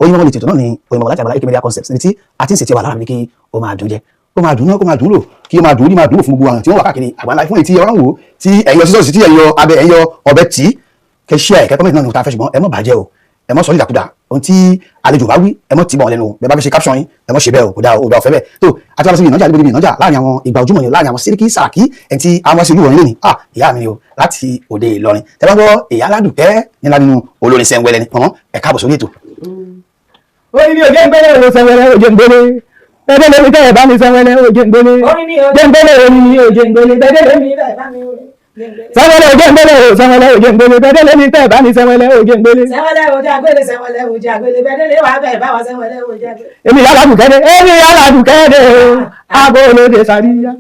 Oyinmomo lè tètò náà ní Oyinmomo láti Àgbàlá AK Media Concepts níbi tí a ti ń ṣètì wà lára mi kí ó máa dùn jẹ ó máa dùn náà kó máa dùn lò kí ó máa dùn ó ní máa dùn fún gbogbo àwọn tí wọ́n wà káàkiri àgbáńlá fún èyí tí ọ̀rọ̀ ń wò tí ẹ̀yọ sísọ́ọ̀sì tí ẹ̀yọ abẹ ẹ̀yọ ọbẹ̀ tí kẹ́ ṣíà ẹ̀kẹ́ kọ́mẹ́ntì náà ní òkúta fẹ́ ṣùgbọ́n ẹ má bàjẹ́ o ẹ má sọ ní ìdàkudà ohun tí àlejò bá wí ẹ má tì bọ̀ lẹ́nu bẹ́ẹ̀ bá fi ṣe caption yín ẹ má ṣe bẹ́ẹ̀ o kò dáa o ọ̀fẹ́ bẹ́ẹ̀ tó àti wàá lọ sí ìnájà níbi ìnájà láàrin àwọn ìgbà ojúmọ̀ yẹn láàrin àwọn Sẹ́ríkì Sàràkí ẹni tí àwọn ṣe olúwọ̀n lẹ́ni ìyá mi ni o láti òde Ìlọrin tẹ́ bá gbọ́ ìyá Aládùkẹ́ nílá nínú olórin Sẹ́ńwẹ́lẹ́ ni ọ̀hún ẹ káàbọ̀ sórí ètò. Orí mi ò jẹ́ ń gbélé o Sẹ́ńwẹ́lẹ́ ò jẹ́ ń gbélé bẹ́ẹ̀ lómi tẹ́ ẹ̀ bá mi Sẹ́ńwẹ́lẹ́ ò jẹ́ ń gbélé jẹ́ ń gbélé orí mi ò jẹ́ ń gbélé bẹ́ẹ̀ lómi tẹ́ ẹ̀ bá mi Sẹ́ńwẹ́lẹ́ ò jẹ́ ń gbélé o Sẹ́ńwẹ́lẹ́ ò jẹ́ ń gbélé bẹ́ẹ̀ lómi tẹ́ ẹ̀ bá mi Sẹ́ńwẹ́lẹ́ ò jẹ́ ń gbélé. Sẹ́ńwẹ́lẹ́ ò jẹ́ àgbélé Sẹ́ńwẹ́lẹ́ ò jẹ́ àgbélé bẹ́ẹ̀ lé wà bẹ́ẹ̀ bá wa Sẹ́ńwẹ́lẹ́ ò jẹ́ àgbélé. Èmi Aládùkẹ́ dé o abolóde sàríyá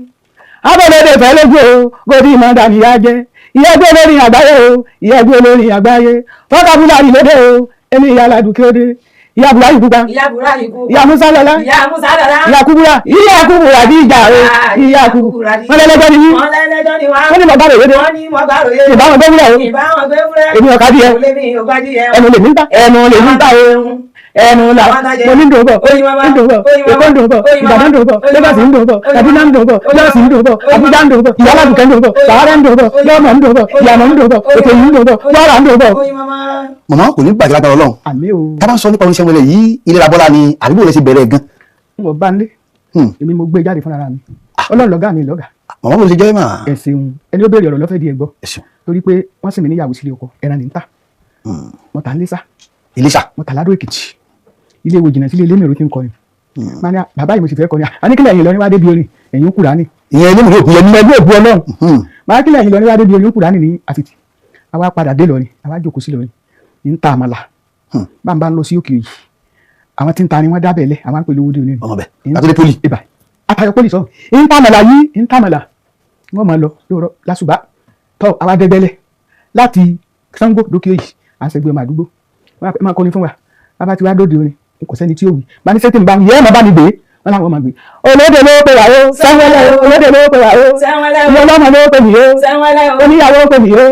abolóde fẹ́ lójú o gòdì mọ́dà níyà jẹ́ ìyá gbé olórin àgbáyé o ìyá gbé olórin àgbáyé fọ́kàbúlárì lóde o èmi Aládùkẹ́ dé ìyá Bùráyì pupa ìyá Musa lọlá ìyá Kúbúrà bí ìjà o ìyá Kúbúrà wọn lẹ́lẹ́jọ́ ni wọ́n ní mo gbàrò yéde ìbáwọn gbé wúrẹ́ o èmi ọ̀ka díẹ̀ ẹnu lè ní ta o ẹnu la mo ní dùn bọ̀ Èkó ń dùn bọ̀ Ìbàdàn dùn bọ̀ Lagos ń dùn bọ̀ Kaduna ń dùn bọ̀ Lọ́ọ̀sì ń dùn bọ̀ Àbújá ń dùn bọ̀ ìyá Aládùkẹ́ ń dùn bọ̀ Sàárà ń dùn bọ̀ Yọ̀mọ̀ ń dùn bọ̀ Ìyànà ń dùn bọ̀ Èkó ń dùn bọ̀ Kwara ń dùn bọ̀. màmá kò ní bàjẹ́ lágbára Ọlọ́run àmì o. tá bá ń sọ nípa oníṣẹ́ wẹlẹ̀ yìí ilé labọ́lá ni àdúgbò rẹ̀ ṣe bẹ̀rẹ̀ gan. mo bá ń lé èmi mo gbé jáde fúnra mi Ọlọ́run lọ́gá mi lọ́gá. màmá kò lè jẹ́ mà. ẹ ṣeun ẹni ó béèrè ọ̀rọ̀ lọ́fẹ̀ẹ́ di ẹ̀gbọ́ torí pé wọ́n sì mí níyàwó sílé ọkọ ẹran ní ń tà mo tà ń lé sá Iléṣà mo tà ládó Èkìtì ilé ìwò jìnnà sílé ilé mèrò tí ń kọrin máa ní bàbá yìí mo sì fẹ́ kọrin àníkílẹ̀ ẹ̀yìn Ìlọrin wá débi orin ẹ̀yìn Kùránì ìyẹn ilé mèrò òkú yẹn ẹ̀mí ẹgbẹ́ òbú Ọlọ́run máa kílẹ̀ ẹ̀yìn Ìlọrin wá débi orin Kùránì ní àfìtì àwa padà dé Ìlọrin àwa jókòó sí Ìlọrin ń ta àmàlà bá ń lọ sí òkè yìí àwọn tí ń ta ni wọ́n dábẹ̀ lẹ̀ àwọn pẹ̀lú owó dé onírin ọmọ bẹ àtúndé poli ibà àtàyọ poli sọ ń ta àmàlà yìí ń ta àmàlà wọ́n máa lọ lóòrọ̀ lásùbà tọ́ àwa dẹ́gbẹ́lẹ̀ láti Ṣàngó dókè yìí à ń sẹ́gbẹ́ ọmọ àdúgbò wọ́n máa kọ́ni fún wa bàbá tí wàá dóde orin kò sẹ́ni tí ó wí bá ní sẹ́tì ń bá mi yẹ́ ẹ̀ máa bá mi gbé wọn làwọn máa gbé olóde ló pè wá o Sẹ́ńwẹ́lẹ́ olóde ló pè wá o ìyá ọlọ́mọ ló pè mí o oníyàwó pè mí o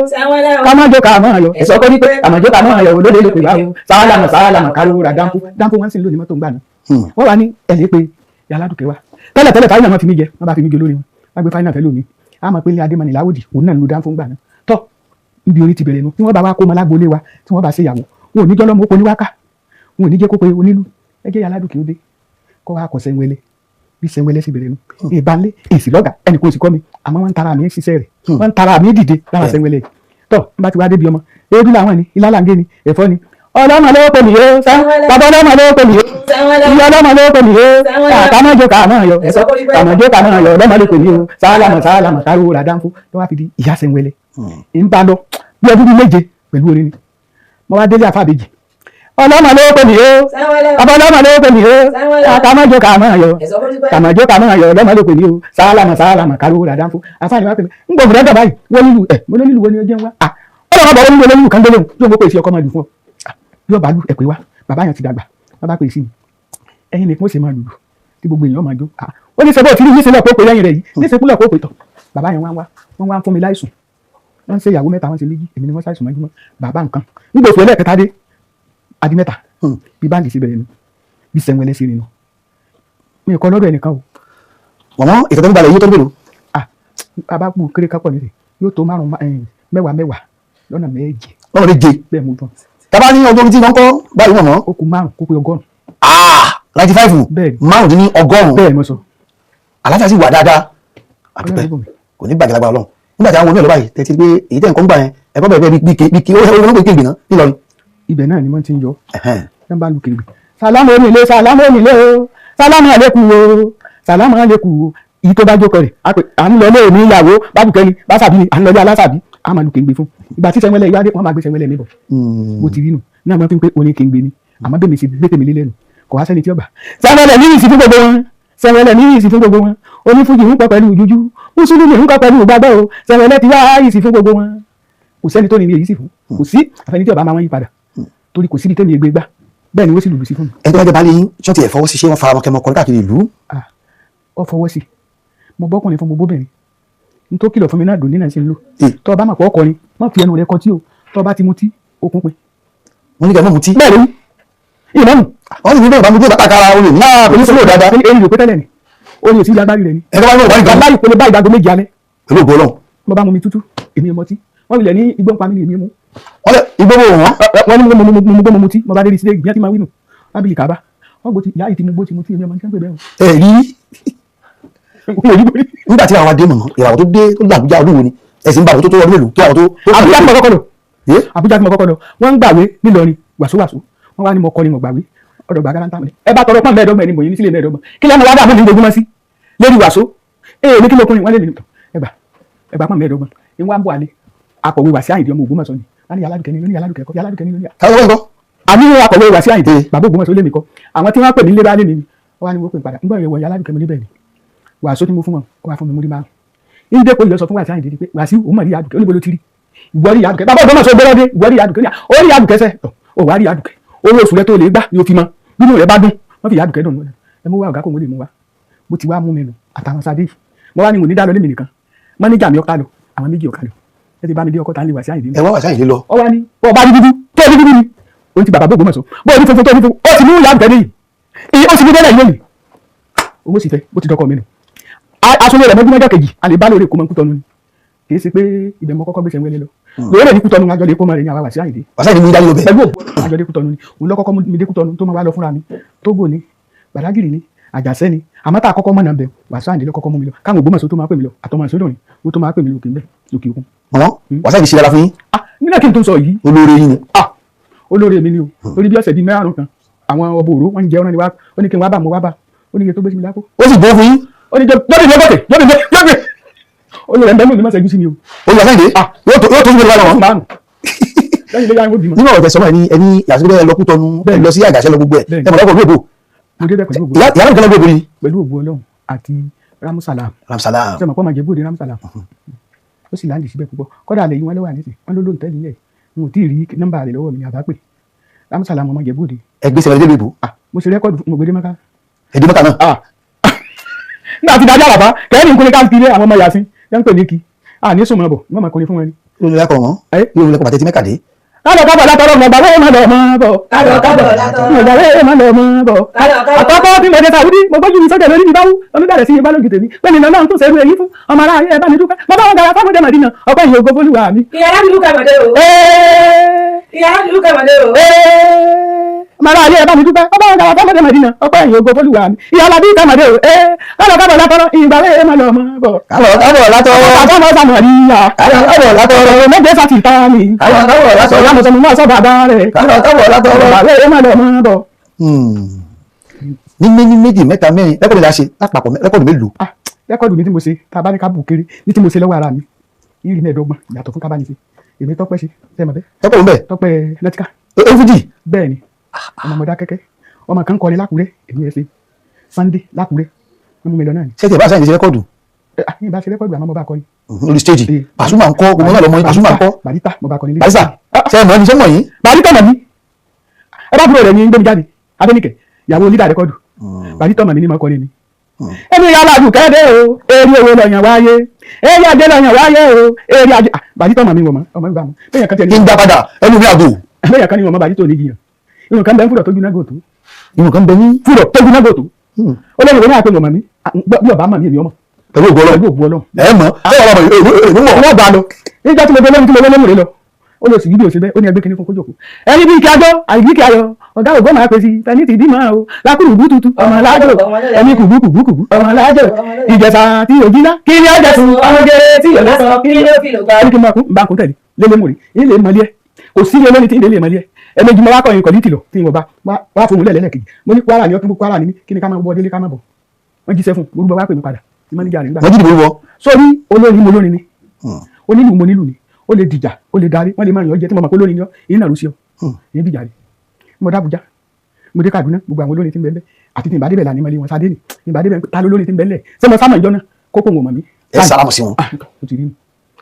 kàmájọ kàmọ́ ayọ̀ ẹ̀sọ́ kọ́ ní pé kàmájọ kàmọ́ ayọ̀ olóde ló pè wá o sàálàmọ̀ káró ra dáńpó wọn sì ń lò ní mọ́tò ń gbà náà wọ́n wà ní ẹ̀lẹ́ pé ìyá Aládùkẹ́ wa tẹ́lẹ̀ fáyínà wọn fi mí jẹ wọn bá fi mí jẹ olórí wọn wọn gbé fáyínà fẹ́ lómi a máa pé ilé Adémọ́ni Láwòdì òun náà ń lo dáńpó ń gbà náà tọ́ níbi orí ti bẹ̀rẹ̀ nu tí wọ́n bá wá kó ọmọ lágboolé wa tí wọ́n bá ṣe ìyàwó wọn ò ní jọ́ lọ́mọ ó poníwáká wọn ò ní jẹ́ kó pe onílù ẹ jẹ́ ìyá Aládùkẹ́ ó dé kọ́ wa kọ́ Sẹ́ńwẹ́lẹ́ bí Sẹ́ńwẹ́lẹ́ sì bẹ̀rẹ̀ nu ìbánlé èsì lọ́gà ẹnì kò sì kọ́ mi àmọ́ wọ́n ń tara mi ṣiṣẹ́ rẹ̀ wọ́n ń tara mi dìde lára Sẹ́ńwẹ́lẹ́ tọ́ n bá ti wá débi ọmọ ebi làwọn ni ilá làǹgé ni ẹ̀fọ́ ni ọlọ́mọ ló pè mí o bàbá ọlọ́mọ ló pè mí o ìyá ọlọ́mọ ló pè mí o kàmájọ kàmọ́ ayọ̀ ẹ̀sọ́ kàmájọ kàmọ́ ayọ̀ ọlọ́mọ ló pè mí o sàálàmọ̀ káró ra dáńfó tó wá fi di ìyá Sẹ́ńwẹ́lẹ́ ń bá lọ bí ọdún bíi méje pẹ̀lú orin ni mo wá délé àfàbèjì ọlọ́mọ ló pè mí o bàbá ọlọ́mọ ló pè mí o kàmájọ kàmọ́ ayọ̀ ọlọ́mọ ló pè mí o sàálàmọ̀ káró ra dáńfó àfààní wá pè mí ń gbọ̀ fúnra báyìí wọ́n nílùú mo ní nílùú wo ni ó jẹ́ wá ọlọ́mọ bọ̀ wọ́n nílùú kan délé yóò mọ̀ pé èsì ọkọ máa lù fún ọ yóò bá lù ẹ̀ pé wá bàbá yẹn ti dàgbà wọ́n bá pè sí mi ẹ̀yin nìkan ó sì máa lùlù tí gbogbo èèyàn máa jó ó ní sẹ́bọ̀ tí ní sílẹ̀ kó pè lẹ́yìn rẹ̀ yìí ní sẹ́kúlẹ̀ kó pè tọ̀ bàbá yẹn wọ́n wá ń fún mi láìsùn wọ́n ń ṣe ìyàwó mẹ́ta wọ́n ṣe méjì èmi ni wọ́n ṣàìsùn mọ́júmọ́ bàbá nǹkan nígbà òfin ẹlẹ́ẹ̀kẹta dé adi mẹ́ta bí báńkì sí bẹ̀rẹ̀ nu bí Sẹ́ńwẹ́lẹ́ sí nínú mi ò kọ́ lọ́dọ̀ ẹnìkan o. mọ̀mọ́ ìtọ́jú balẹ̀ yóò tó gbèrò. bàbá kú kéré kápọ̀ nílẹ̀ yóò tó mẹ́wàá lọ́nà méje. lọ́nà méje bẹ́ẹ̀ mo dùn. tábà ní ọjọ́ tí wọ́n kọ́ báyìí mọ̀mọ́. ó kù márùn kó pé 100. 95 márùn-ún ní 100. bẹ́ẹ̀ mo sọ. alájà sì wà dáadáa àdúpẹ́ kò ní bàjẹ́ lágbára Ọlọ́run nígbà tí àwọn ọmọ mi lọ báyìí tẹ́tí pé èyí tẹ̀ ń kọ́ ń gbà yẹn ẹ̀kọ́ bẹ̀rẹ̀ bí kí ó wọ́n pè kéègbè náà nílọrin. ibẹ̀ náà ni wọ́n ti ń yọ ẹ̀ ń bá lu kéègbè. sàlámù onílé o sàlámù àlékù o sàlámù àlékù o èyí tó bá jókòó rẹ̀ à ń lọ lé òní ìyàwó bábùkẹ́ni básàbí à ń lọ lé alásàbí a máa lu kéègbè fún ìgbà tí Sẹ́ńwẹ́lẹ́ ìwádìí wọ́n máa gbé Sẹ́ńwẹ́lẹ́ mi bọ̀ mo ti rí nù náà mo fi ń pé oní kéègbè ni àmọ́ bẹ́ẹ̀ mi sì gbé tèmi lélẹ́nu kò wá sẹ́ni tí ó gbà Sẹ́ńwẹ́lẹ́ ní ìsìn fún gbogbo wọn Sẹ́ńwẹ́lẹ́ ní ìsìn fún gbogbo wọn onífújì ń kọ pẹ̀lú jújú mùsùlùmí ń kọ pẹ̀lú gbàgbọ́ o Sẹ́ńwẹ́lẹ́ ti wá ìsìn fún gbogbo wọn kò sẹ́ni tó ní ilé yìí sì fún kò sí àfẹnití ọba máa ń yí padà torí kò síbi tẹ́mi ègbé gbá bẹ́ẹ̀ ni wọ́n sì lùlù sí fún mi. ẹni tó bá jẹ́ bá ní ṣọ́ọ̀tì ẹ̀ fọwọ́ sí ṣé wọ́n fara mọ́kẹ́ mọ́kọ́ káàkiri ìlú. ọ fọwọ́ sí mo bọ́kùnrin fún gbogbo obìnrin n tó kìlọ̀ fún mi náà dùn nínà sí ń lò tó o bá mọ̀ pọ̀ ọkọrin má fi ẹnu rẹ kọtí o tó o bá ti mutí okun pin. wọ́n ní kẹ́ mọ́ mutí. bẹ́ẹ̀ ló ìmọ̀mù. wọ́n sì ní bẹ́ẹ̀ bá mi gbé bàtàkàrà olè ní àpèlé fúlò dáadáa. èyí ló pé tẹ́lẹ̀ ni ó ní òsì agbárí rẹ̀ ni. ẹ̀ka wá ní ọ̀gbá nìkan. agbárí pé bá ìdágo méjì alẹ́. pẹ̀lú ògbó ọlọ́run. mo bá mu mi tútù èmi ò mọtí wọ́n wulẹ̀ ní igbó ń pa mí ní èmi mú. wọ́n lẹ igbó bò wọ́n. wọ́n ní mo gbọ́ mo mutí mo bá dé sílé ìgbìyànjú máa wínú lábìlì kàbá wọ́n gbó ti ìyá yìí ti mu gbó ti mutí èmi ọmọ nǹkan pè bẹ́ẹ̀ o. ẹ rí nígbà tí àwọn adé mọ̀mọ́ ìràwọ̀ tó dé tó làbújá ọdún wo ni ẹ̀sìn bá àwọn tó tó wọlé mélòó tó àwọn tó. Àbújá tí mo kọ́kọ́ lọ Àbújá tí mo kọ́kọ́ lọ wọ́n ń gbàwé nílọrin wàsówàsó wọ́n wá ní mo kọ́ ni mo gbàwé ọ̀dọ̀ gbàgá láńtà mi ẹ bá tọrọ pọ́n mẹ́ẹ̀ẹ́dọ́gbọ̀n ẹni mò ń ní sílé mẹ́ẹ̀ẹ́dọ́gbọ̀n kí lẹ́nu wá dà mí ní gbogbo mọ́ sí lórí wàsó ní kí ló kún ni wọ́n lè nìkan ẹgbà pọ́n mẹ́ẹ̀ẹ́dọ́gbọ̀n ni wọ́n á bọ̀ alẹ́ akọ̀wé Wàsíù Àyìndé ọmọ Ògbómọ̀ṣọ́ ni wọ́n ní yàládùkẹ́ ni lóní yàládùkẹ́ kọ́ yàládùkẹ́ ni lóní. káwọn wọ́n kọ́. àmì akọ̀wé Wàsíù Àyìndé bàbá Ògbómọ̀ṣọ́ lé mi kọ́ àwọn tí wọ́n pè mí lé bá lé mi ni wọ́n wá ní wọ́n pè padà nígbà yẹn yàládùkẹ́ mi níbẹ̀ ni wàásù tí mo fún wọn ó wá fún mi múrí márùn ní dẹ́kọ̀ ìyọ́ sọ fún Wàsíù Àyìndé pé Wàsíù òun mọ̀ rí yàdùkẹ́ oníbo ló ti rí ìwọ́rí yàdùkẹ́ bàbá Ògbómọ̀ṣọ́ gbọ́dọ̀ dé ìwọ́rí yàdùkẹ́ ó rí yàdùkẹ́ sẹ́ ó wá rí yàdùkẹ́ owó oṣù rẹ tó lè gbà ni ó fi mọ bínú rẹ bá dún wọ́n fi yàdùkẹ́ dùn ẹ mú wá ọ̀gá kò wọ́n lè mú wá bó ti wá mú mi nù àtàwọn sadé yìí mo wá ní mo ní dá lọ lémi nìkan mọ́níjà mi ọ̀ká lọ àwọn méjì ọ̀ká lọ ẹ ti bá mi dé ọkọ̀ tá ń lè Wàsíù Àyìndé. ẹ wá Wàsíù Àyìndé lọ. ọ wá ní ọba dúdú tó dúdú ni òun ti bàbá Ògbómọ̀ṣọ́ bó o ní funfun tó ní funfun ó ti mú yàdùkẹ́ níyì ó ti mú bẹ́ẹ̀ lẹ́yìn lónìí owó sì fẹ́ bó ti dọkọ̀ mi nù aṣọ́lé rẹ̀ mọ́júmọ́jọ́ kejì alẹ́ bá lórí èkó mọ́ Kútọ́nù ni kì í ṣe pé ibẹ̀ mọ́ kọ́kọ́ gbèsè wẹ́lẹ́ lọ lórí èdè Kútọ́nù àjọ lè kó mọ́ rẹ̀ ní àwa Wàsíù Àyìndé. Wàsíù Àyìndé mú dání lọ bẹ́ẹ̀. pẹ̀lú àjọ lè Kútọ́nù ni òun lọ́kọ́kọ́ mi dé Kútọ́nù tó máa wá lọ fúnra mi Tógò ni Bàdágìrì ni Àjàṣẹ́ ni àmọ́ tá a kọ́kọ́ mọ̀nà bẹ̀ Wàsíù Àyìndé lọ́kọ́kọ́ mú mi lọ káwọn Ògbómọ̀ṣọ́ tó máa pè mí lọ àtọmọ ìṣòdòrin ó tó máa pè mí lókè ńbẹ lókè òkun. mọ̀mọ́ Wàsíù Àyìndé ṣe dára fún yín. nígbà kí n tó sọ yìí. olóore yín ni. olóore mi ni o torí bí ọ̀sẹ̀ bíi mẹ́rààrún kan àwọn ọbọ òró wọn ń jẹ ọ́nà ni wá ó ní kí n wá bá mo wá bá ó ní iye tó gbé sí mi lápò. ó sì gbó fún yín. ó ní jọ́bì olùrẹ̀ ń bẹ́ẹ̀ mú mi má ṣẹ́jú sí mi o. Wàsíù Àyìndé yóò tó fún mi lọ́wọ́ wọn. nínú ọ̀rọ̀ tẹ̀sán ẹni yàtọ̀ bẹ́ẹ̀ lọ Kútọ́nù lọ sí Àjàṣẹ́ lọ gbogbo ẹ̀ ẹ mọ̀ lọ́kọ̀ gbogbo. mo dé bẹ́ẹ̀ pẹ̀lú ògbó yàrá nìkan lọ́gbọ̀gbọ̀ ni. pẹ̀lú ògbó Ọlọ́run àti Ramsalam. Ramsalam. sọ ma pọ́ máa jẹ bóde Ramsalam ó sì láǹdì síbẹ̀ púpọ̀ kọ́dà àlẹ́ yìí wọ́n lọ́wọ́ àníṣe wọ́n ló lóun tẹ́lẹ̀ yẹ n ò tí ì rí nọ́mbà rẹ̀ lọ́wọ́ mi ní àbápè Ramsalam ọmọ jẹ bóde. ẹgbẹ́ sẹ̀rẹ̀ dé lóbo. mo ṣe rẹ́kọ̀dù mo gbé dé Mẹ́kà. ẹ̀dí Mẹ́kà náà. nígbà tí dájà bàbá kẹ́hìn ní kúnlẹ̀ káàkiri àwọn ọmọ Yasin yẹn ń pè ní kí ní sùn mọ́ bọ̀ wọ́n máa kọrin fún wọn ni. yóò lẹ́kọ̀ọ́ wọn yóò lẹ́kọ̀ọ́ bàtẹ́ ti Mẹ́kà dé. kálọ̀ kábọ̀ látọ̀rọ̀ mọ̀ gbàgbé má lọ mọ́ bọ̀. kálọ̀ kábọ̀ látọ̀rọ̀ mọ̀ gbàgbé má lọ mọ́ bọ̀. àkọ́kọ́ tí mo ṣe Sàúdí mo gbójú mi sọ́jà lórí mi báwú olùdarí sí ibà lójú tèmi pẹ̀lú ìnáwó náà tó ṣerú èyí fún ọmọ aráyé ẹ bá mi dúpẹ́ mo bá wọn gara fáwọn dẹ́mọ̀ dínà ọ̀pẹ́ ìyókò fólúwa mi. ìyára mi lùkà mọ̀dé o. ìyára mi lùkà mọ̀dé o. ọmọ aráyé ẹ bá mi dúpẹ́ mo bá wọn gara fáwọn dẹ́mọ̀ dínà ọ̀pẹ́ ìyókò fólúwa mi. ìyàlá bí kàmọ̀dé o. kálọ̀ kábọ̀ látọ̀rọ̀ ìgbàwé má lọ mọ́ bọ̀. kálọ̀ kábọ̀ látọ̀rọ̀. àtọ́mọ́ sàmọ̀ríyà. kálọ̀ kábọ̀ látọ̀rọ̀. méje sàtì tá mi. kálọ̀ kábọ̀ látọ̀rọ̀. ọ̀yá mọ̀sán mọ̀ sọ́ bàbá rẹ̀. kálọ̀ kábọ̀ látọ̀rọ̀. ìgbàwé má lọ mọ́ bọ̀. ní méjì mẹ́ta mẹ́rin rẹ́kọ̀dù la ṣe lápapọ̀ rẹ́kọ̀dù mélòó. rẹ́kọ̀dù mi tí mo ṣe tá a bá ní ká bù kéré ní tí mo ṣe lọ́wọ́ ara mi yìí mẹ́ẹ̀ẹ́dọ́gbọ̀n yàtọ̀ fún kábàánì ṣe èmi tọ́pẹ́ ṣe sẹ́ẹ̀ mọ̀ bẹ́ẹ̀. tọ́pẹ́ òun bẹ́ẹ̀. tọ́pẹ́ lẹ́tíkà. efudi. bẹ́ẹ̀ ni ọmọ ọmọdé akẹ́kẹ́ ọmọ kan kọ́ni lákùrẹ́ èmi ẹ̀ ṣe Sunday lákùrẹ́ wọ́n mú mi lọ náà ni. sẹ́tì ìbáṣà ìṣe rẹ́kọ̀dù. ní ìbáṣe rẹ́kọ̀dù àmọ́ mo bá kọ́ni. lórí stéèjì Pasuma ńkọ́ gbogbo náà lọ́mọ Pasuma ńkọ́. Barista mo bá kọ́ni. Barista sẹ́ẹ̀ mọ̀ ní sẹ́mọ̀ yín. Barista mọ̀ ní ẹ bá búrò rẹ̀ ní gbẹ́mi jáde Adéníkẹ̀ ìyàwó lídà rẹ́kọ̀dù Barista mọ̀ ní ní mọ̀ kọ́ni ni. ẹni yàrá àdùkẹ́dẹ́ o eré owó lọ́yàn wáyé eré ajé lọ́yàn wáyé o eré ajé Barista mọ̀ mi wọ̀ mọ́ ọmọ ìgbà mọ́ bẹ́ẹ̀ kan tẹ̀ ní. kí n gbá padà ẹnu mi àgò. bẹ́ẹ̀ kan ní wọ́n mọ́ Barista ò ní jiyàn irun kan bẹ́ẹ̀ fúrọ̀ tójú náà gòtò irun kan bẹ ní. fúrọ̀ tójú náà gòtò ó lẹ́nu ìwé náà pé mọ̀mọ́ mi bí ọba mọ̀ mi èmi ọmọ pẹ̀lú ògbó ọlọ́run. pẹ̀lú ògbó ọlọ́run. ẹ mọ̀ ẹ wà lọ́mọ ìlú mọ̀. wọ́n bá lọ nígbà tí mo gbé lẹ́nu tí mo lé múre lọ ó lọ sí fídíò síbẹ̀ ó ní ẹgbẹ́ kìíní fún kójòkó ẹni bí kí ajọ́ àìbí kí ayọ̀ ọ̀gá ògbó máa pèsè tani ti dì máa o lákùrù bútutu ọmọ alájò ẹni kùbúkùbúkùbú ọmọ alájò ìjẹsà tí òjìlá kí ni ọjà sùn ọmọge tí òjò sọ kí ni ó fi lò gbà. kí n bá kún tẹ̀lé lélẹ̀ múre ilé mọ̀lẹ́ kò sí ilé lónìí tí ilé mọ̀lẹ́ ẹ̀mẹ́jì mo wá kọ́ ìkọ̀lí tìlọ̀ tí mo bá wá fún un lẹ́lẹ́kejì mo ní Kwara ni ọtún Kwara ni mí kí ni ká máa wọ délé ká máa bọ̀ wọ́n jíṣẹ́ fún gbogbo wá pè mí padà tí mọ́níjà rẹ̀ ń gbà. wọ́n jí ìdìbò wọ. sórí olórin mo lórin ni onílù mo nílù ni ó lè dìjà ó lè darí wọ́n lè máa yàn jẹ́ tí mo mọ̀ pé olórin ni ọ́ èyí náà ló ṣe ọ́ èyí dìjà rẹ̀ mo dá Abuja mo dé Kaduna gbogbo àwọn olórin tí ń bẹ ńbẹ̀ àti tí ìbádébẹ̀ là ní mọ́lẹ̀ wọn sáadé ni ìbádébẹ̀ ta ló lórin tí ń bẹ ńlẹ̀ ṣé mo sámọ̀ ìjọ náà kókó wọn mọ̀ mí. ẹ sàlámù sí wọn. ó ti rí mi.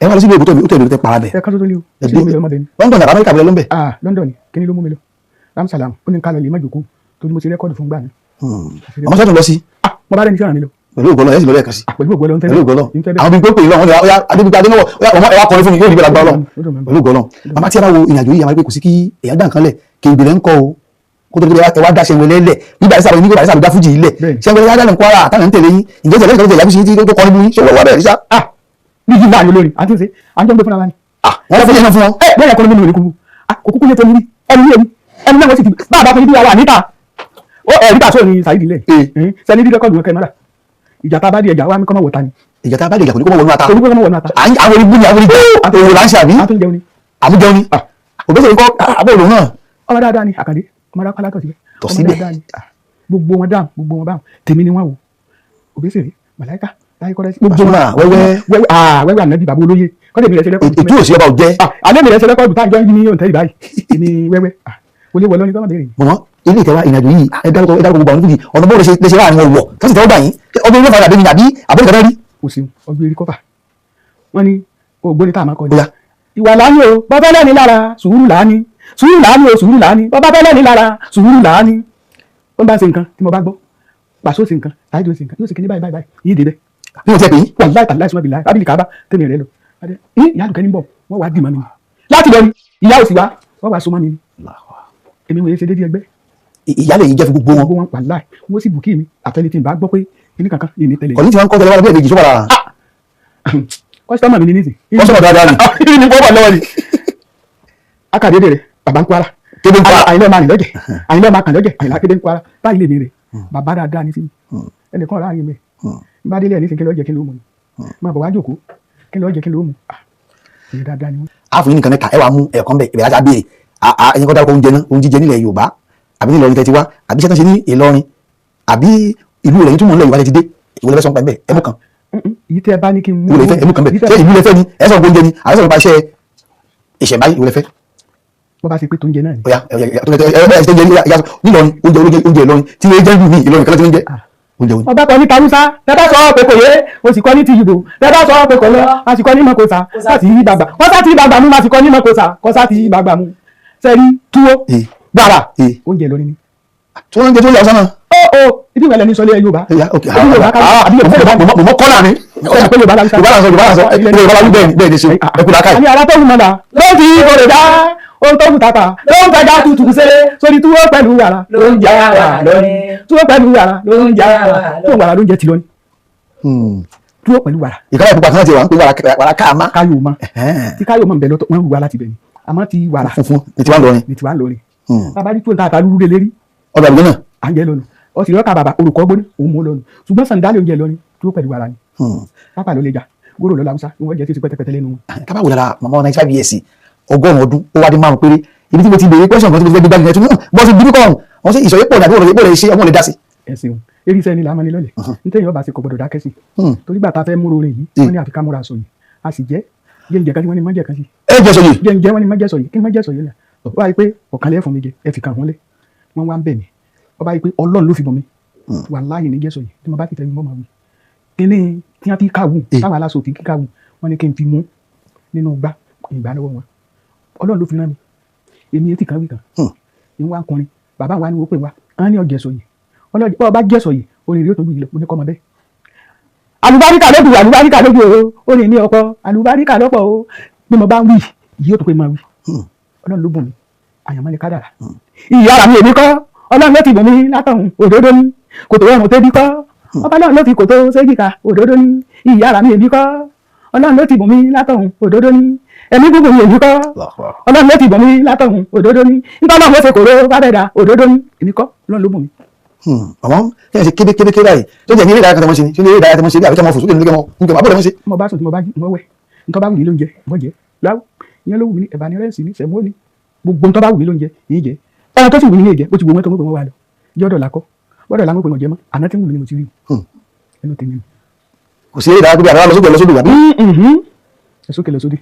ẹ wá lọ sí ilé ìbútọ́ mi ó tẹ̀lé tẹ para bẹ̀. ẹ kásó tó lé o ẹ sí omi ọmọdé ni. London àbá Amẹ́ríkà bẹ̀rẹ̀ lọ́nbẹ̀. London ni kíní ló mú mi lọ Ramsalam ó ní ká lọ lè má jòkó torí mo ti rẹ́kọ́ọ̀dù fún gbà mí. ọmọ sọ́dún lọ sí. mo bá dẹ́ni tí ọ̀ràn mi lọ. pẹ̀lú ògbọ́lọ́ ẹ̀sìn lọ́lọ́ ẹ̀kan sí. pẹ̀lú ògbọ́lọ́ pẹ̀lú ògbọ́lọ́ àwọn bíi pé ìlọ wọn ya adébíkà adénáwó ọmọ ẹwà kọrin fún mi yóò ní bẹ́ẹ̀ lágbára lọ pẹ̀lú ògbọ́lọ́ àmọ́ tí a bá wo ìrìnàjò yìí àwọn ẹgbẹ́ kò sí kí èèyàn dàn kan lẹ̀ kí ìgbìlẹ̀ ń kọ́ o kó tó di pé ẹ wá dá Ṣẹ̀nwẹ̀lẹ̀ lẹ̀ bí Barrister ní kó Barrister ló dá fújì ilẹ̀ Ṣẹ̀nwẹ̀lẹ̀ yá dálẹ̀ Kwara àtàwọn ń tẹ̀lé yín ǹjẹ́ ìṣẹ̀lẹ̀ ìṣẹ̀lẹ̀ ìyàbí sí tó kọ́ níbu yín ṣé wọ́n wá bẹ̀rẹ̀ níṣà. ní yìí láàyè olórin àti ṣe àjọ ń gbé fúnra wa ni. wọ́n fún yẹn fún wọn. bẹ́ẹ̀ kọ́ ló mímu ìrìkú kò kúkú yẹ tó ní ẹni náà wọ́n sì ti bá a bá fún ibi wa níta níta sóò ní Saheed ilẹ̀ sẹ́ni dídẹ́ kọ́ọ̀dù kẹ́ mọ́ra ìjà tá a bá di ẹja wa mi kọ́ mọ́ wọ̀ta ni. ìjà tá a bá di ẹja kò ní kó mọ́ wọnú ata. kò ní kó mọ́ wọnú ata. àwọn ibu ni àwọn ibu òwò là ń ṣe àbí. àtúnjẹun ni. àmújẹun ni. Òbésèré kọ́ àbọ̀lò náà. ọmọ dáadáa ni Àkàndé ọmọ dáadáa tọ̀ síbẹ̀. ọmọ dáadáa ni gbogbo wọn dáhùn gbogbo wọn báhùn tèmi ni wọn wò Òbésèré Màláíkà láyé kọ́lẹ́sì. gbogbo wọn wẹ́wẹ́ ànábì bàbá olóye kọ́lẹ́ mi rẹ̀ ṣe rẹ́kọ̀dù. ètò òsì ọba ò jẹ́. alẹ́ mi rẹ̀ ṣe rẹ́kọ̀dù táwọn jọ ń yí ní òǹtẹ́rì báyìí èmi wẹ́wẹ́ olè wọ lọ́ní tọ́mọdé rẹ̀. mọ̀mọ́ ilé ìtẹ́wá ìrìnàjò yìí ẹ dárúkọ gbogbo àwọn fújì ọ̀nà bó lè ṣe wá àwọn ọ̀wọ̀ tó sì tẹ́wọ́ gbà yín ọdún ilé ìfọ̀dà bẹ́ẹ̀ ni àbí àbúrò kan náà rí. kò sí ọgbẹ́ eré kọ́fà wọ́n ní ògbóni tá a máa kọ́ ni. ìwà láàánú o bàbá lẹ́ni lára sùúrù láàánú sùúrù láàánú o sùúrù láàánú bàbá lẹ́ni lára sùúrù láàánú. wọ́n bá ń ṣe nǹkan tí mo bá gbọ́ pàṣẹ ó ṣe nǹkan Saheed ó ṣe nǹkan yóò ṣe kí ní báyìí yìí dé bẹ́ẹ̀. bí mo tẹ́ pé yín. wàláì tàláì sọ́mọ́ bìláì rábìlì Káàbà tẹ̀mí rẹ lọ. ìyá àdùkẹ́ ní bọ̀ wọ́n wá dì mọ́ mi ni láti lọ ni ìyá òsì wa wọ́n wá so mọ́ mi ni èmi wòye ṣe déédéé ẹgbẹ́. ìyálẹ̀ yìí jẹ́ fún gbogbo wọn. gbogbo wọn wàláì wọ́n sì bù kí mi àfẹnitì bá gbọ́ pé kíní kankan yìí ní tẹ̀lé. kọ́ni tí wọ́n ń kọ́ tẹ̀lé wá lọ́bẹ̀ẹ́ méjì sọ́wọ́ lára. kọ́sítọ́mà mi ní nísì. kọ́sítọ́mà dáadáa ni. ìrìn ní pọ́pọ̀ lọ́wọ́ ni. akadédè rẹ̀ bàbá ń Kwara. kéde ń Kwara. àyìnlẹ́ máa rìn lọ́jẹ̀ àyìnlẹ́ máa kàn lọ́jẹ̀ àyìnlá kéde ń Kwara báyìí lè mi rẹ̀ bàbá dáadáa ní sí mi ẹnìkan ọ̀rá yìí mẹ́ bá délé ẹ̀ ní sin kí lọ́jẹ̀ kí ló mú ni máa bọ̀ wá jòkó kí lọ́jẹ̀ kí ló mú ìyẹn dáadáa ni wọ́n. a fún yín nìkan mẹ́ta ẹ wàá mú ẹ̀ẹ̀kan bẹ̀ ìbẹ̀rẹ̀ ajá béèrè ẹ̀yin kọ́ dárúkọ oúnjẹ náà oúnjẹ jíjẹ nílẹ̀ Yorùbá àbí ní Ìlọrin tẹ́ ti wá àbí iṣẹ́ tán ṣe ní Ìlọrin àbí ìlú rẹ̀ yín túmọ̀ nílẹ̀ Yorùbá tẹ́ ti dé ìwọlẹ́ fẹ́ sọ pẹ̀lú ẹ̀ mú kan. èyí tẹ́ ẹ bá ní kí n mú. ìwọlẹ́ fẹ́ ẹ mú kan bẹ̀ ṣé ìlú lẹ́fẹ́ ni ẹ sọ̀rọ̀ oúnjẹ ni àbí sọ̀rọ̀ pa iṣẹ́ ìṣẹ̀báyé ìwọlẹ́ fẹ́. bọ́ bá ṣe pé tó ń jẹ náà ni. Nílọrin oúnjẹ Ìlọrin tí wọ́n jẹ́ ní Ìlọrin kọ́lá tí wọ́n jẹ́ oúnjẹ òní. ọba kan ní Tàwùsá tẹ́tà sọ pé kò yé o sì kọ́ ní ti Ìgbò tẹ́tà sọ pé kò lọ a sì kọ́ ní mọ̀kòsà láti yí bàgbà wọ́n sá ti yí bàgbà mú ma sì kọ́ ní mọ̀kòsà kọ́ sá ti yí bàgbà mú sẹ́rí túwó gbàrà oúnjẹ Ìlọrin ni. tí wọ́n ń jẹ tó yà sánà. ó ibi ìwẹ̀lẹ̀ ní sọlẹ̀ Yorùbá. mo kọ́ náà ni. Yorùbá la sọ bẹ́ẹ̀ ni ṣe ẹkú lákàyè. àní ara tó wù mọ́lá ló ti kórè dá ohun tó wù tàpá ló ń fẹjá tutù ṣeré sórí túwó pẹ̀lú wàrà ló ń jà wà lórí túwó pẹ̀lú wàrà ló ń jà wà tó wàrà ló ń jẹ tìlọ ni. túwó pẹ̀lú wàrà. ìkàlẹ̀ pupa tí wọ́n ti wà ń pè wàrà káàmá. káyọ̀ mọ́ tí káyọ̀ mọ́ ń bẹ lọ́tọ̀ wọ́n wù wá láti bẹ̀ ni àmọ́ ti wàrà funfun ní tiwa lọrin. ní tiwa lọrin. bàbá ní tó ń ta àtàlù rúre lérí. ọbẹ̀ àbúgbé náà. à ń jẹ lọ́nu ọ sì rọ́ọ̀ka bàbà olùkọ́ gbóni òun mú lọ́nu ṣùgbọ́n sàǹdálì oúnjẹ lọ́ni túwó pẹ̀lú wàrà ni. pápá ló lè jà gbòòrò lọ́la Hausa ni wọ́n jẹ́ tí ó ti pẹ́tẹ́pẹ́tẹ́ lẹ́nu wọn. kábàáwò lára màmá 95 years ọgọ́rùn-ún ọdún ó wá dé márùn péré ibi tí mo ti béèrè question kan tí mo ti fẹ́ gbé gbági yẹn tún bọ́ sí bíbí kọ́ọ̀hún wọ́n sì ìsọ̀yẹ́ pọ̀ dàbí òròyìn pọ̀ lè ṣe ọmọ lè dá sí. ẹ ṣeun eré iṣẹ́ ni làmánì lọ́lẹ̀ nítorí ọba ṣe kò gbọdọ̀ dákẹ́ sí torí gbà tá a fẹ́ múrò rìn yìí wọ́n ní àfi ká múra sọ yìí a sì jẹ́ jẹ́njẹ́ kan tí wọ́n ní mọ́jẹ́ kan sí. ẹ jẹ́ sọ yìí. jẹ́njẹ́ wọ́n ní mọ́jẹ́ sọ yìí kí ni mọ́jẹ́ sọ yìí náà wọ́n wáyé pé ọ̀kan lẹ́yìn fún mi jẹ ẹ fi kàn wọ́n lé wọ́n wá ń bẹ̀ mí wọ́n wáyé pé Ọlọ́run ló fi bọ̀ mí wàláhì ní jẹ́ sọ yìí tí mo bá ti tẹ̀ mí mọ́ máa wí kíní tí wọ́n ti káwù táwọn aláṣọ ti káwù wọ́n ní kí n fi mú nínú gbá ìgbà lọ́wọ́ wọn Ọlọ́run ló fi rán mi èmi etí kan wí kan ní wá ń kọrin bàbá wa ni wọ́n pè wá á ní ọ̀jẹ̀ sọ yìí ọlọ́jọ́ bá jẹ́ sọ yìí orin yóò tó gbìyànjú mo ní kọ́ ọmọ bẹ́ẹ̀. àlùbáríkà lójú àlùbáríkà lójú o orin ní ọ̀pọ̀ àlùbáríkà lọ́pọ̀ o bí mo bá ń wí yìí yóò tó pé máa wí Ọlọ́run ló bùn mi àyànmọ́ ni kádàrà ìyá ara mi èmi kọ́ Ọlọ́run ló ti bùn mi látọ̀hún òdodo ní kòtò ọ̀run tẹ́bí kọ́ ọba náà ló fi kòtò ségìkà òdodo ní ìyá ara mi èmi kọ́ Ọlọ́run ló ti bùn mi látọ̀hún òdodo ní ẹ̀mí gbogbo mi èmi kọ́ Ọlọ́run ló ti bùn mi látọ̀hún òdodo ní nígbà náà mo ṣe kòró fábẹ́dà òdodo ní èmi kọ́ Ọlọ́run ló bùn mi. àmọ́ kí ẹ ṣe kébékébé báyìí tó jẹ́ ní eré ìdárayá kan tó mọ́ ṣe ni ṣé ní eré ìdárayá tó mọ́ ṣe bí àbíkẹ́ mọ́ fò sókè nílé mọ́ nígbà máa bọ̀ lọ́mọ́ ṣe. mo bá sùn tí mo bá jí mo wẹ̀ ntọ́ bá wù mí lóúnjẹ mo jẹ láwù ìyẹn ló wù mí ní ẹ̀bà ní rẹ́ǹsì ní sẹ̀mó ní gbogbo ntọ́ bá wù mí lóúnjẹ yìí jẹ ẹran tó sì wù mí ní èjẹ bó ti wù wọ́n tó ń gbé wọn wà lọ jọ́dọ̀ làkọ́ gbọ́dọ̀ làwọn òpin ọ̀jẹ̀ mọ́ àná tí ń wù mí ni mo ti rí ẹnu tèmi. kò sí eré ìdárayá tó bí àbá lọ sókè lọ sódò wà bí. ẹ sókè lọ sódì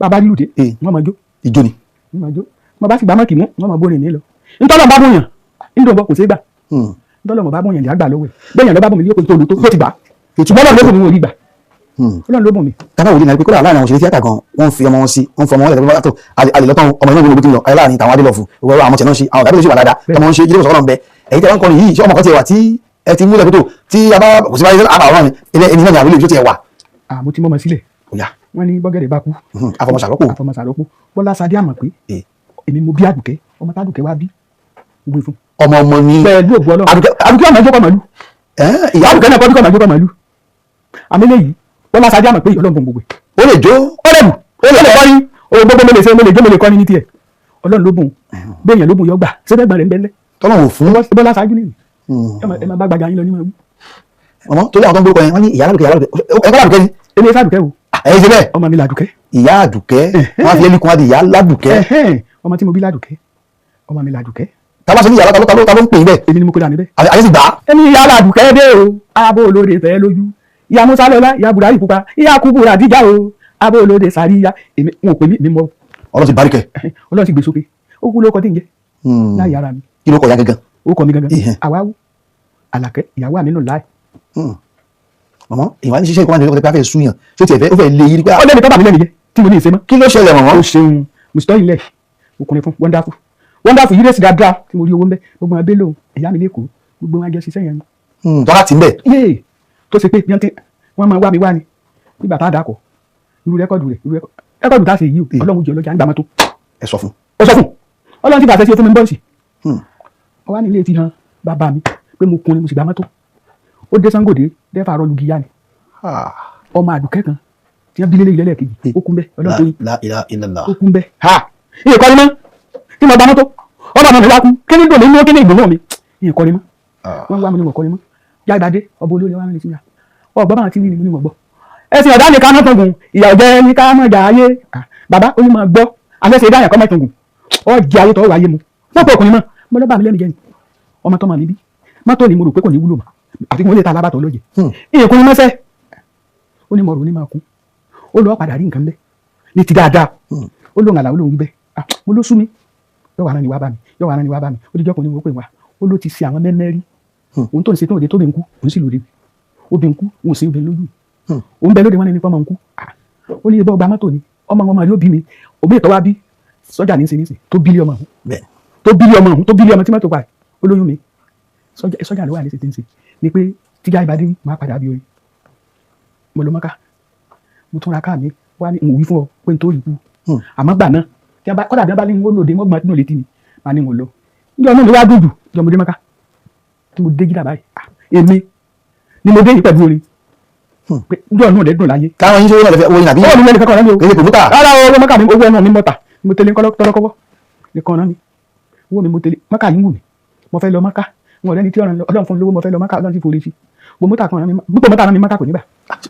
bàbá lílùdé wọ́n máa jó ìjó ni. wọ́n máa jó mo bá sì gbà mọ́ kì mú wọ́n máa bórin ní lọ ntọ́lọ́ bá bóyàn ńdọ̀bọ kò sí gbà ntọ́lọ́ mọ̀ bá bóyàn ní àgbà lọ́wọ́ bẹ́ẹ̀ yẹn lọ́ bá bọ̀ mí yóò tó lu tó ti gbà ṣùgbọ́n Ọlọ́run ló bùn mi wò rí gbà Ọlọ́run ló bùn mi. tábà wò ní náà pé kódà láàrin àwọn òṣèré tíátà gan wọ́n fi ọmọ wọn sí wọ́n fi ọmọ wọn lẹ̀ tó alẹ́ lọ́tọ̀ ọmọ inú gbogbo tí ń lọ ayé láàrin tàwọn adélọ́fù òwúrọ̀ àwọn tẹ̀nà ṣe àwọn tàbí lè ṣe wà dáadáa ọmọ ń ṣe ilé ìwòsàn ọ̀nà ń bẹ èyí tẹ̀ wọ́n kọrin yìí ṣé ọmọ kan ti wà tí ẹ ti múlẹ̀ kótó tí a bá kò sí báyìí àbá ọ̀rọ̀ ni ẹni náà ní àbílẹ̀ tó ti wà. mo ti mọ́ ọmọ sílẹ̀ wọ́n ní bọ́gẹ̀dẹ̀ bá kú àfọmọsàrọ́pò Bọ́lá Sadé àmọ̀ pé èmi mo bí Àdùkẹ́ ọmọ tádùkẹ́ wá bí gbé fún ọmọ ní. pẹ̀lú ògbó ọlọ́run àdùkẹ́ ọmọ ẹjọ́ kọ́ màlúù ìyá àdùkẹ́ náà kọ́ ọmọ ẹjọ́ kọ́ màlúù àmìlẹ̀ yìí wọ́n lásà jáàmù pé ọlọ́run gbogbo ó lè jó ó lè kọ́ ní òun gbogbo mo lè ṣe mo lè kọ́ ní tiẹ̀ ọlọ́run ló bùn bẹ́ẹ̀yàn ló bùn yọ gbà sẹ́gbẹ̀gbọ̀n rẹ̀ ń bẹ́lẹ̀ tọ́lọ́run fún bọ́lá ṣáájú nìyí ẹ máa bá gbàgbà yín lọ ní mọ̀ ọmọ torí àwọn tó ń gbórúkọ yẹn wọ́n ní ìyá ládùkẹ́ ẹ̀kọ́ ládùkẹ́ ni. èmi ìfẹ́ àdùkẹ́ o ẹ̀yin ṣe bẹ́ẹ̀ ọmọ mi ládùkẹ́. ìyá àdùkẹ́ wọ́n fi ẹnìkan wá di ìyá ládùkẹ́. ọmọ tí mo bí ládùkẹ́ ọmọ mi ládùkẹ́. tábà sọ ní ìyá ta ló ń pè é bẹ́ẹ̀. èmi ni mo kó dání bẹ́ẹ̀. àyè sì gbà á. ẹni ìyá ládùkẹ́ dé o abo olóde fẹ́ lójú ìyá musa lọ́lá ìyá buhari pupa ìyá kubura díjà o abo olóde sàríya èmi wọn ò pè mí mọ́. ọlọ́run ti barikẹ́. ọlọ́run ti gbé sókè ó kú lóko tí ń jẹ láyé ara mi. kí ló kọ ya gangan. ó kọ mi gangan àwáwú àlàkẹ́ ìyàwó àmínú láì. mọ̀mọ́ ìwà ní ṣiṣẹ́ ìkọ́ni ìjọba pé a fẹ́ súnyàn tí ó tiẹ̀ fẹ́ ó fẹ́ lé yìí pé. ó lé mi tọ́ bà mí lẹ́nu yẹ tí mo ní ìṣe mọ́. kí ló ṣẹlẹ̀ mọ̀mọ́. ó ṣeun mùsùlùmí ilẹ̀ ọkùnrin fún wonderful yìí lè sì dáadáa tí mo rí owó ń bẹ gbogbo wọn abẹ́lò ẹ̀yà mi lẹ́kọ̀ọ́ gbogbo wọn ajẹ́ ṣiṣẹ́ yẹn. tọ́lá ti ń bẹ̀. yéè tó ṣe pé bí wọ́n máa wá mi wá ni nígbà tá a dàkọ̀ irú rẹ́kọ̀dù tá a ṣe yìí o ọlọ́run jẹ́ ọlọ́jà nígbà mọ́tò. ẹ sọ fún. ọlọ́run ti bàtẹ́ sí o fún mi bọ́ọ̀sì. ọwọ́ nílé ti hàn bàbá mi pé mo kun ni mo sì gbà mọ́tò ó dé Sangode dẹ́fà rọ́ọ̀lù gíga ni ọmọ àdùkẹ́ kan tí wọ́n bí lélẹ́yìn lẹ́lẹ́kejì ó kún bẹ́ẹ̀ ọlọ́run tó yìn ó kún bẹ́ẹ̀ ìyẹn kọ́ni mọ́ tí mo gbà mọ́tò ọmọ mi wá kú kí ni dùn mí mú kí ni ìdùnnú mi ìyẹn kọ́ni mọ́ wọ́n wá mi ní wọ́n kọ́ni mọ́ já ìbàdí ọba olóyè wá mi ní síra ọgbọ́n máa ti rí ni mo ní wọ́n gbọ́ ẹ̀sìn ọ̀dá nìkan náà tọ̀gùn ìyà ọ̀jẹ́ ní ká mọ̀ jà ayé bàbá ó ní máa gbọ́ àfẹ́sẹ̀ ìdáyà kọ́ mọ̀ tọ̀gùn ọ jẹ ayé tọ́wọ́ ayé mu lọ́pọ̀ ọkùnrin mọ́ mo lọ́ bá mi lẹ́nu jẹ́ ni ọmọ tó máa níbí mọ́tò ni mo rò pé kò ní wúlò mọ́ àfi kí wọ́n lè ta alábàtọ̀ lọ́jẹ̀ ìyẹn kún mọ́sẹ́ ó ní mo rò ní máa kú ó lọ́ padà rí nǹkan bẹ́ẹ̀ ní ti dáadáa ó lóun àlà ó lóun bẹ́ẹ̀ mo ló sú mi yọ̀wọ̀ ara ni wá bá mi ó dijọ́ kan ní mo pè wá ó ló ti ṣe àwọn mẹ́mẹ́rí òun tó ń ṣe tó òde tó bẹ̀ ń kú òun sì lòdì obì ń kú òun sì ń bẹ lójú òun bẹ lóde wọn ní fọmọ ń kú ó ní ibà ọgbà mọ́tò ni ọmọ rẹ ó bí mi òbí ìtọ́ wá bí sọ́jà ní í ṣe tó bílí ọmọ tí mọ́tò pa olóyún mi sọ́jà ló wà ní ṣe tí ń ṣe ni pé tíjà ìbàdí máa padà bí orí mo lọ mọ́ká mo tún ra káà mi wá ní ìwí fún ọ pé n tó rí kú àmọ́ gbà náà kọ́dà bí wọ́n bá ní wọ́n lòdì wọ́n gbọ́n tí wọ́n létí mi máa ní wọn lọ níjọ́ náà mi wá dùdù jọ mo dé mọ́ká tí mo dé gíga báyìí èmi ni mo dé yìí pẹ̀lú orin pé níjọ́ náà lẹ́dùn láyé. káwọn yín ṣe wọ́n lọ́dẹ oyin àbí. ó ní lẹ́nu kankan náà mi o. èyí kò mú ta. rárá owó mọ́ká mi owó ẹnu mi mọ́ta mo tẹ̀lé tọ́lọ́kọ́wọ́ nìkan náà ni owó mi mo tẹ̀lé mọ́ká yín wù mí mo fẹ́ lọ mọ́ká wọn ọ̀rẹ́ ni tí ọlọ́run fún lówó mo fẹ́ lọ mọ́ká ọlọ́run ti forí sí gbogbo mọ́tà kan gbogbo mọ́tà náà mi mọ́ká kò ní gbà.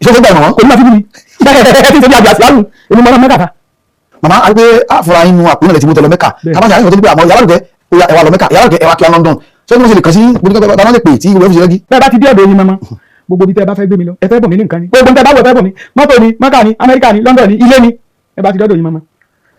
ṣé o fẹ́ gbà wọ́n kò ní máa fi bí mi bẹ́ẹ̀ tí n ṣe bí àjàsí àrùn èmi mọ́ mọ́ká ta. màmá a gbé àfúrà inú àpòyìn rẹ̀ tí mo tẹ lọ mẹ́ka tàbá ṣàyẹ̀wò tó ní pé àmọ́ yàrá lùkẹ́ ẹwà lọ mẹ́ka yàrá lùkẹ́ ẹwà kí ọ London ṣé kí wọ́n ṣe lè kàn sí gbogbo táwọn lè pè tí ìwé fi ṣe rẹ́gí. bẹ́ẹ̀ bá ti dé ọ̀dọ̀ yín mọ́mọ́ gbogbo ibi tẹ́ ẹ bá fẹ́ gbé mi lọ ẹ fẹ́ bọ̀ mí ní nǹkan ni gbogbo tẹ́ ẹ bá wọ̀ ẹ fẹ́ bọ̀ mí mọ́tò ni mọ́kà ni Amẹ́ríkà ni London ni ilé ni ẹ bá ti dọ́dọ̀ yín mọ́mọ́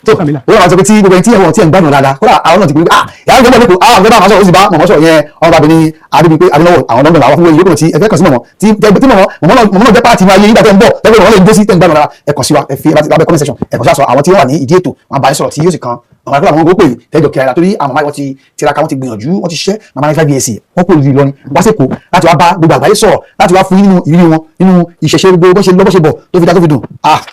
tó kàn mí la. wọ́n máa sọ pé tí gbogbo ẹni tí ẹ̀wọ̀n tí ẹ̀ ń gbádùn dáadáa kódà àwọn náà ti pè é yàrá ìjọba ìlú àwọn ọ̀gá máa sọ ó sì bá mọ̀mọ́ sọ yẹn ọmọ bàbá ní adébí pé adúlọ́wọ̀ àwọn London làwọn fún yòókù tí ẹ fẹ́ kàn sí mọ̀mọ́ tí mọ̀mọ́ náà jẹ́ pààtì máa yé nígbà tẹ́ ń bọ̀ tẹ́gbẹ́ wọn lè dé sí tẹ́ ń gbádùn dáadáa ẹ kàn sí wa ẹ fi lábẹ́ comment section ẹ kàn sí àṣọ àwọn tí wọ́n wà ní ìdí ètò wọn bá ń sọ̀rọ̀ tí yóò sì kan àwọn akẹ́kọ̀ọ́ àwọn gbogbo tẹ́jọ kẹrẹ́ra torí àwọn máa ti tiraka wọn ti gbìyànjú wọn ti ṣiṣẹ́ màmá ní 5 years wọn kò rí lọrin wá sí èkó láti wá bá gbogbo àgbáyé sọ̀rọ̀ láti wá fún yín nínú ìrírí wọn nínú ìṣẹ̀ṣe gbogbo bó ṣe lọ bó ṣe bọ̀ tó fi dá tó fi dùn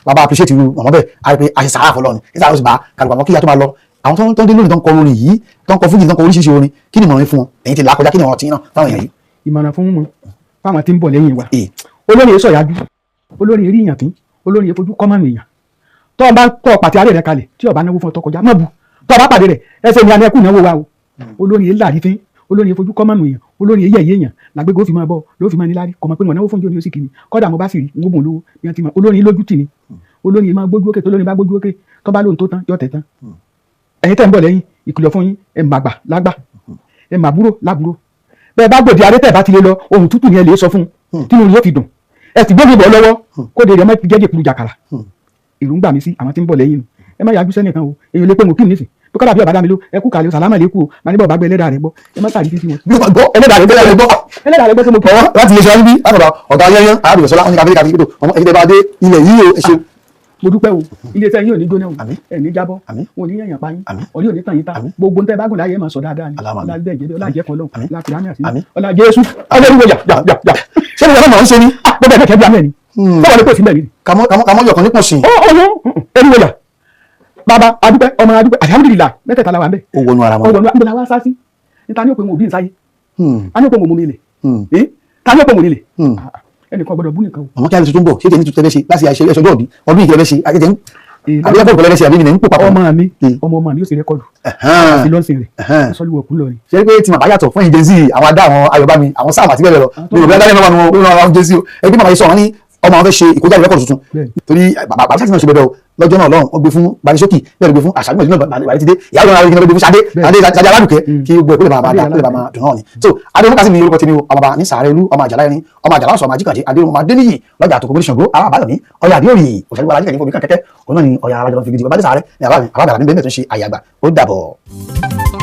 bàbá appreciate irú mọ̀mọ́ bẹ́ẹ̀ àìpé àṣìṣe àáfọ̀ lọ́ni nígbà tó sì bá kàlùkà wọn kíyà tó máa lọ àwọn tó ń dé lónìí tó ń kọ orin yìí tó ń kọ fújì tó ń kọ oríṣiríṣi orin kí ni ìmọ̀ràn fún wọn ẹ̀yin ti là kọjá kí ni ọ̀rọ̀ tí náà fáwọn èèyàn yìí. ìmọ̀ràn fún wọn fáwọn tí ń bọ̀ lẹ́yìn wa olórin èso ìyájú olórin èrí ìyàn tí olórin èfojú kọ́mọ̀nù èèyàn tó bá kọ́ pàtí arẹ́ rẹ kalẹ̀ tí ọba náwó fún ọtọ kọjá mọ̀ bu tó bá pàdé rẹ̀ ẹsẹ̀ ní alẹ́ kù náwó wa o olórin èlà rí fín olórin èfojú kọ́mọ̀nù èèyàn olórin èyẹ èèyàn làgbégbé ó fi máa bọ̀ ló fi máa ní lárí kọ̀mọ̀ pé wọn náwó fún jóni ó sì kìíní kọ́dà mo bá sì rí ń gbógun lówó bí wọ́n ti mọ̀ olórin lójú tì ní olórin máa gbójú òkè tó lórin bá gbójú òkè tó bá lóhun tó tán yọ tẹ̀ tán ẹ̀yin tẹ́ ń bọ̀ lẹ́yìn ìkìlọ̀ fún yín ẹ̀ mà gbà lágbà ẹ̀ mà búrò lábúrò bẹ́ẹ̀ bá gbòdì arẹ́tẹ̀ bá ti lé lọ ohun tútù ni ẹ lè sọ fún tí mo yóò fi dùn ẹ sì gbógun bọ̀ lọ́wọ́ kó de rẹ̀ mọ́ jẹ́jẹ́ kuru jàkàrà èròǹgbà mi sí àwọn tí ń bọ̀ lẹ́yìn ẹ má yájú sẹ́nìkan o èyàn lè pé mo kí ni nísìn bí kọ́dà bí ọ̀bá dá mi ló ẹ kú kàlẹ́ o sàlámà lè kú o màá ní bọ̀ bá gbé ẹlẹ́dàá rẹ̀ gbọ́ ẹ má sàrí fífi wọn. ẹlẹ́dàá rẹ̀ gbọ́ sí mo kí. láti lè ṣe wá níbí látọ̀dọ̀ ọ̀gá yẹnyẹn arábìnrin sọlá wọn ní káfíńkà fífi tó ọmọ ẹ̀yin tẹ́ bá dé ilẹ̀ yìí o ẹ ṣeun. mo dúpẹ́ o iléeṣẹ́ yín ò ní jóná o ẹ̀ ní jábọ́ wọn ò ní yẹ̀yàn pa yín ọ̀rí ò ní tàn yín ta gbogbo ń tẹ́ bá gùn láyé máa sọ dáadáa ni ọlájẹ́ ìjẹ́bẹ́ ọlájẹ́ kan lọ́hùn lákùránì àti ọlájẹ́ èṣù ọlọ́run yà ṣé mo yà máa ń ṣe ni gbogbo ẹ̀dẹ́kẹ́ bí amẹ́ ni sọ́wọ́n ní kò sí mẹ́rin ni. kàmọ́ yọkàn nípò sí. ẹni wọ̀yà bàbá adúpẹ́ ọmọ adúpẹ́ alihamudulilayi mẹ́tẹ̀ẹ̀ta la wà ń bẹ̀. ó wọnú ara wọn. ó wọnú àbúrò wa sá sí níta ní òpin òbí nsáyé ta ní òpin òmò mi lè ta ní òpin òmò mi lè ẹnìkan gbọ́dọ̀ bú nìkan o. àwọn kí a lè tuntun bọ̀ ṣé kí ẹni tuntun tẹ́lẹ̀ ṣe láti àṣẹ ẹ̀ṣọ́ ọdún ọdún ìkẹlẹ́ ṣe àjẹjẹ àbí ẹ̀kọ́ ìkọlẹ́ ṣe àbí mi ní ń pò papọ̀. ọmọ mi yóò ṣe rẹ́kọ̀dù àti lọ́sìn rẹ̀ sọ́lúwọ̀ kú lọ ni. ṣe pé tí màmá yàtọ̀ fún ìjẹsí àwọn adá àwọn ayọ̀bámi àwọn sáàmù àti bẹ́ẹ̀ lọ ní òbí adáyẹ̀ náà wọn àwọn jẹsí o ẹgbẹ́ màmá yìí sọ wọn ní ọmọ àwọn fẹ́ ṣe ìkójáde rẹ́kọ̀dù tuntun torí bàbá sáà ti náà ṣe bẹ́ẹ̀ o lọ́jọ́ náà lọ́run wọ́n gbé fún Banisókì bẹ́ẹ̀ ló gbé fún àṣàgbọ̀n ìdílé náà ti dé ìyá lọ́run àwọn ìgbìmọ̀ gbé fún Ṣadé Aládùkẹ́ kí gbogbo ẹ̀kọ́ lè máa dùn náà ni. so adéwọ́n kásì mi orúkọ tèmi o ọmọọba ní sàárẹ̀ olú ọmọ àjàlá ẹni ọmọ àjàlá ọ̀sọ̀ ọmọ ajíkànjẹ adéwọ́n adéníyì lọ́jà àtòkò bóni Ṣàngó ará àbáyọ̀mí ọ̀yà àdéhòrì òṣèlú alájíkànjẹ fún omi kan kẹ́kẹ́ òun náà ni ọ̀yà alájọ fi gidi ọba dé sàárẹ̀ ní àbábàlà ní bẹ́ẹ̀ tó ń ṣe àyàgbà ó dàbọ̀.